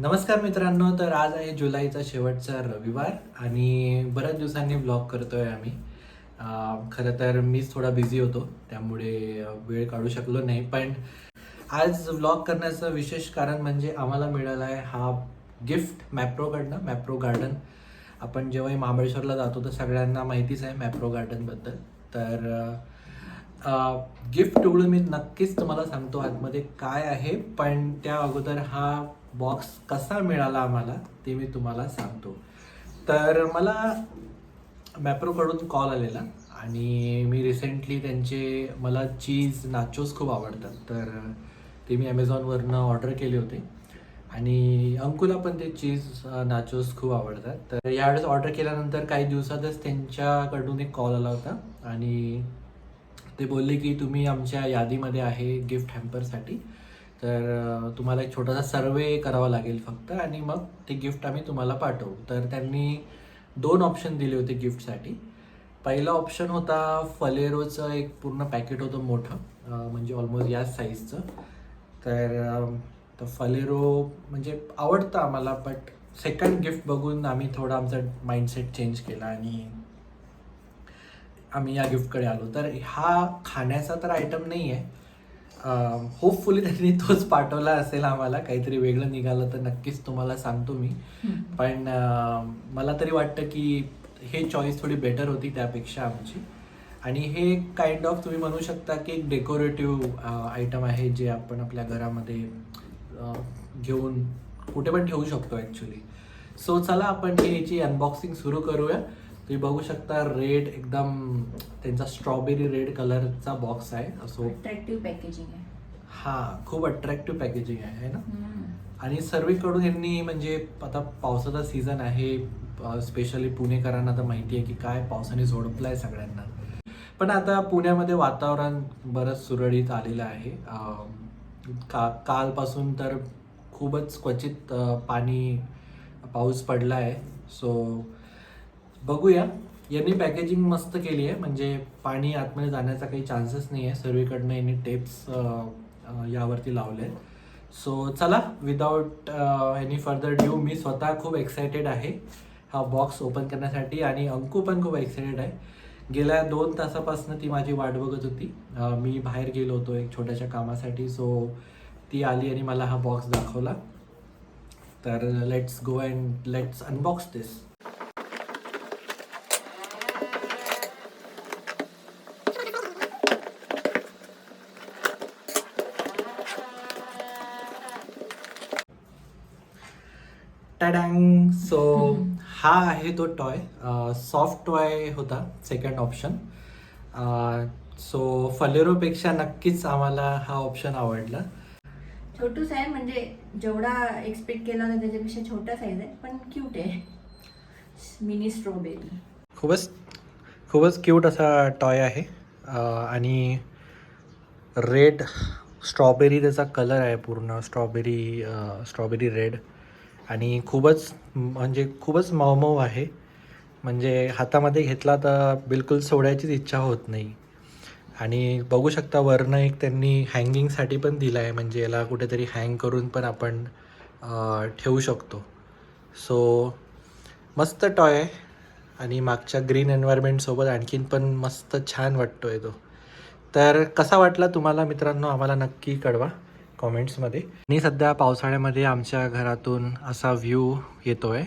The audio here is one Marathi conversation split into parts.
नमस्कार मित्रांनो. तर आज आहे जुलैचा शेवटचा रविवार आणि बऱ्याच दिवसांनी व्लॉग करतोय आम्ही. खरं तर मीच थोडा बिझी होतो, त्यामुळे वेळ काढू शकलो नाही. पण आज व्लॉग करण्याचं विशेष कारण म्हणजे आम्हाला मिळाला आहे हा गिफ्ट मॅप्रोकडनं. मॅप्रो गार्डन, आपण जेव्हाही महाबळेश्वरला जातो तर सगळ्यांना माहितीच आहे मॅप्रो गार्डनबद्दल. तर गिफ्ट उघडून मी नक्कीच तुम्हाला सांगतो आतमध्ये काय आहे, पण त्या अगोदर हा बॉक्स कसा मिळाला आम्हाला ते मी तुम्हाला सांगतो. तर मला मॅप्रोकडून कॉल आलेला आणि मी रिसेंटली मला चीज नाचोस खूप आवडतात, तर ते मी ॲमेझॉनवरनं ऑर्डर केले होते आणि अंकुला पण ते चीज नाचोस खूप आवडतात. तर यावेळेस ऑर्डर केल्यानंतर काही दिवसातच त्यांच्याकडून एक कॉल आला होता आणि ते बोलले की तुम्ही आमच्या यादीमध्ये आहे गिफ्ट हॅम्परसाठी. तर तुम्हाला एक छोटासा सर्वे करावा लागेल फक्त आणि मग ते गिफ्ट आम्ही तुम्हाला पाठवू. तर त्यांनी 2 ऑप्शन दिले होते गिफ्टसाठी. पहिला ऑप्शन होता फलेरोचं एक पूर्ण पॅकेट होतं मोठं, म्हणजे ऑलमोस्ट याच साईजचं. तर फलेरो म्हणजे आवडतं आम्हाला, बट सेकंड गिफ्ट बघून आम्ही थोडा आमचा माइंडसेट चेंज केला आणि आम्ही या गिफ्टकडे आलो. तर हा खाण्याचा तर आयटम नाही आहे. होपफुली त्यांनी तोच पाठवला असेल आम्हाला. काहीतरी वेगळं निघालं तर नक्कीच तुम्हाला सांगतो मी. पण मला तरी वाटतं की हे चॉईस थोडी बेटर होती त्यापेक्षा आमची. आणि हे काइंड ऑफ तुम्ही म्हणू शकता की एक डेकोरेटिव्ह आयटम आहे, जे आपण आपल्या घरामध्ये घेऊन कुठे पण ठेवू शकतो ॲक्च्युली. सो चला आपण याची अनबॉक्सिंग सुरू करूया. तुम्ही बघू शकता रेड, एकदम त्यांचा स्ट्रॉबेरी रेड कलरचा बॉक्स आहे. असो अट्रॅक्टिव्ह पॅकेजिंग आहे. हां, खूप अट्रॅक्टिव्ह पॅकेजिंग आहे ना. आणि सर्वीकडून यांनी, म्हणजे आता पावसाचा सीझन आहे, स्पेशली पुणेकरांना तर माहिती आहे की काय पावसाने झोडपलं आहे सगळ्यांना. पण आता पुण्यामध्ये वातावरण बरंच सुरळीत आलेलं आहे. कालपासून तर खूपच क्वचित पाऊस पडला आहे. सो बघूया. यांनी पॅकेजिंग मस्त केली आहे, म्हणजे पाणी आतमध्ये जाण्याचा काही चान्सेस नाही आहे. सर्वीकडनं यांनी टेप्स यावरती लावले आहेत. सो चला, विदाऊट एनी फर्दर ड्यू, मी स्वतः खूप एक्सायटेड आहे हा बॉक्स ओपन करण्यासाठी आणि अंकू पण खूप एक्सायटेड आहे. गेल्या 2 तासापासून ती माझी वाट बघत होती. मी बाहेर गेलो होतो एक छोट्याशा कामासाठी, सो ती आली आणि मला हा बॉक्स दाखवला. तर let's go and let's unbox this. टॅडँग. सो हा आहे तो टॉय. सॉफ्ट टॉय होता सेकंड ऑप्शन. सो फलेरोपेक्षा नक्कीच आम्हाला हा ऑप्शन आवडला. छोटूस आहे, म्हणजे जेवढा एक्सपेक्ट केला होता त्याच्यापेक्षा छोटा साईज आहे, पण क्यूट आहे. Mini strawberry. खूपच खूपच क्यूट असा टॉय आहे. आणि रेड स्ट्रॉबेरी त्याचा कलर आहे, पूर्ण स्ट्रॉबेरी रेड. आणि खूपच मऊ आहे. म्हणजे हातामध्ये घेतला तर बिलकुल सोडायचीच इच्छा होत नाही. आणि बघू शकता वरनं एक त्यांनी हँगिंगसाठी पण दिलं आहे, म्हणजे याला कुठेतरी हँग करून पण आपण ठेवू शकतो. सो मस्त टॉय आहे आणि मागच्या ग्रीन एन्व्हायरमेंटसोबत आणखीन पण मस्त छान वाटतो आहे तो. तर कसा वाटला तुम्हाला मित्रांनो, आम्हाला नक्की कळवा कॉमेंट्समध्ये. आणि सध्या पावसाळ्यामध्ये आमच्या घरातून असा व्ह्यू येतो आहे.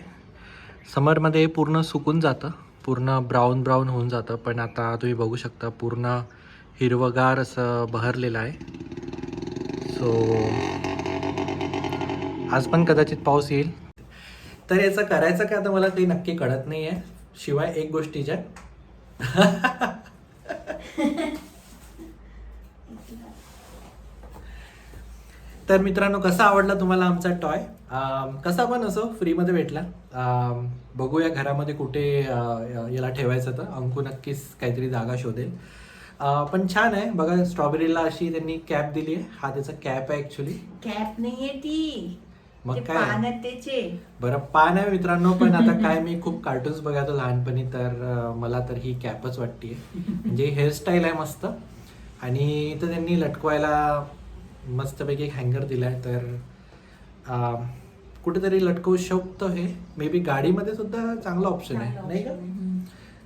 समरमध्ये पूर्ण सुकून जातं, पूर्ण ब्राऊन होऊन जातं, पण आता तुम्ही बघू शकता पूर्ण हिरवगार असं बहरलेलं आहे. सो आज पण कदाचित पाऊस येईल. तर याचं करायचं काय आता मला ते नक्की कळत नाही आहे, शिवाय एक गोष्टीच्या. तर मित्रांनो, कसा आवडला तुम्हाला आमचा टॉय? कसा पण असो, फ्रीमध्ये भेटला. बघूया घरामध्ये कुठे याला ठेवायचं, तर अंकू नक्कीच काहीतरी जागा शोधेल. पण छान आहे बघा. स्ट्रॉबेरीला अशी त्यांनी कॅप दिली आहे. हा त्याचा कॅप आहे ॲक्च्युली. कॅप नाहीये ती, मग ते काय पान आहेत त्याचे. बरं, पान आहे मित्रांनो, पण आता काय, मी खूप कार्टून्स बघायचो लहानपणी, तर मला तर ही कॅपच वाटते. म्हणजे हेअरस्टाईल आहे मस्त. आणि इथं त्यांनी लटकवायला मस्तपैकी एक हँगर दिला आहे. तर कुठेतरी लटकवू शकतो. हे मे बी गाडीमध्ये सुद्धा चांगला ऑप्शन आहे नाही का?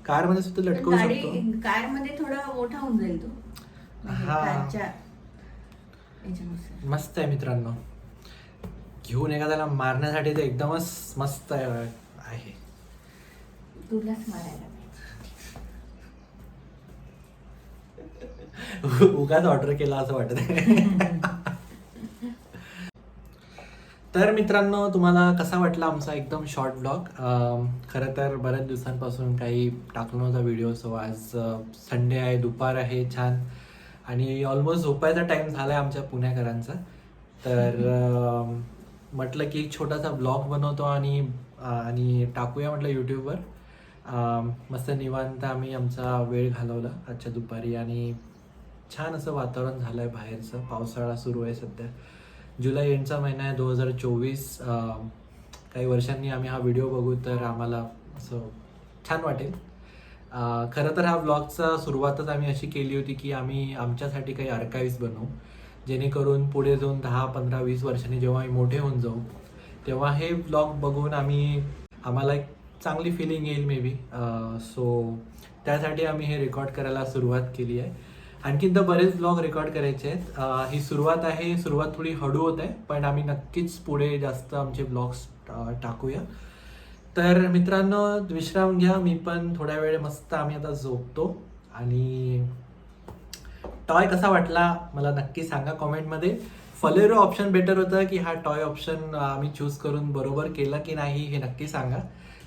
कारमध्ये सुद्धा लटकवू शकतो. कार मध्ये थोडा मोठा होऊन जाईल तो. हा. कारच्या याच्यानुसार. मस्त आहे मित्रांनो, घेऊन एखाद्याला मारण्यासाठी ते एकदमच मस्त आहे. तुलाच मारायला उगाच ऑर्डर केला असं वाटत आहे. तर मित्रांनो, तुम्हाला कसा वाटला आमचा एकदम शॉर्ट ब्लॉग? खरं तर बऱ्याच दिवसांपासून काही टाकलो नव्हता व्हिडिओ. सो आज संडे आहे, दुपार आहे छान, आणि ऑलमोस्ट झोपायचा टाईम झाला आहे आमच्या पुणेकरांचा. तर म्हटलं की एक छोटासा ब्लॉग बनवतो आणि टाकूया म्हटलं यूट्यूबवर. मस्त निवांत आम्ही आमचा वेळ घालवला आजच्या दुपारी, आणि छान असं वातावरण झालं आहे बाहेरचं. पावसाळा सुरू आहे सध्या, जुलै एंडचा महिना आहे 2024. काही वर्षांनी आम्ही हा व्हिडिओ बघू तर आम्हाला असं छान वाटेल. खरं तर हा ब्लॉगचा सुरुवातच आम्ही अशी केली होती की आम्ही आमच्यासाठी काही आर्काइव्स बनवू, जेणेकरून पुढे जाऊन 10, 15, 20 वर्षांनी जेव्हा आम्ही मोठे होऊन जाऊ तेव्हा हे ब्लॉग बघून आम्हाला एक चांगली फिलिंग येईल मे बी. सो त्यासाठी आम्ही हे रेकॉर्ड करायला सुरुवात केली आहे. आणखीन तर बरेच ब्लॉग रेकॉर्ड करायचे आहेत. ही सुरुवात आहे, सुरुवात थोडी हळू होत आहे, पण आम्ही नक्कीच पुढे जास्त आमचे ब्लॉग्स टाकूया. तर मित्रांनो, विश्राम घ्या, मी पण थोड्या वेळ मस्त आम्ही आता झोपतो. आणि टॉय कसा वाटला मला नक्की सांगा कॉमेंटमध्ये. फलेरो ऑप्शन बेटर होतं की हा टॉय ऑप्शन आम्ही चूज करून बरोबर केला की नाही हे नक्की सांगा.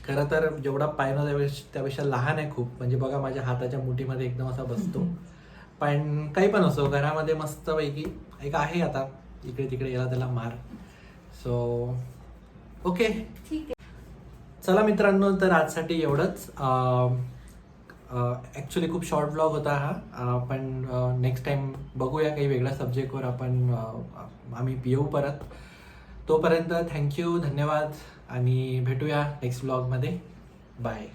खरं तर जेवढा पायनो त्यापेक्षा लहान आहे खूप, म्हणजे बघा माझ्या हाताच्या मुठीमध्ये एकदम असा बसतो. पण काही पण असो, घरामध्ये मस्तपैकी एक आहे आता, इकडे तिकडे याला त्याला मार. सो ओके, ठीक आहे. चला मित्रांनो, तर आजसाठी एवढंच. ॲक्च्युली खूप शॉर्ट ब्लॉग होता हा, पण नेक्स्ट टाइम बघूया काही वेगळ्या सब्जेक्टवर आम्ही येऊ परत. तोपर्यंत थँक्यू, धन्यवाद, आणि भेटूया नेक्स्ट ब्लॉगमध्ये. बाय.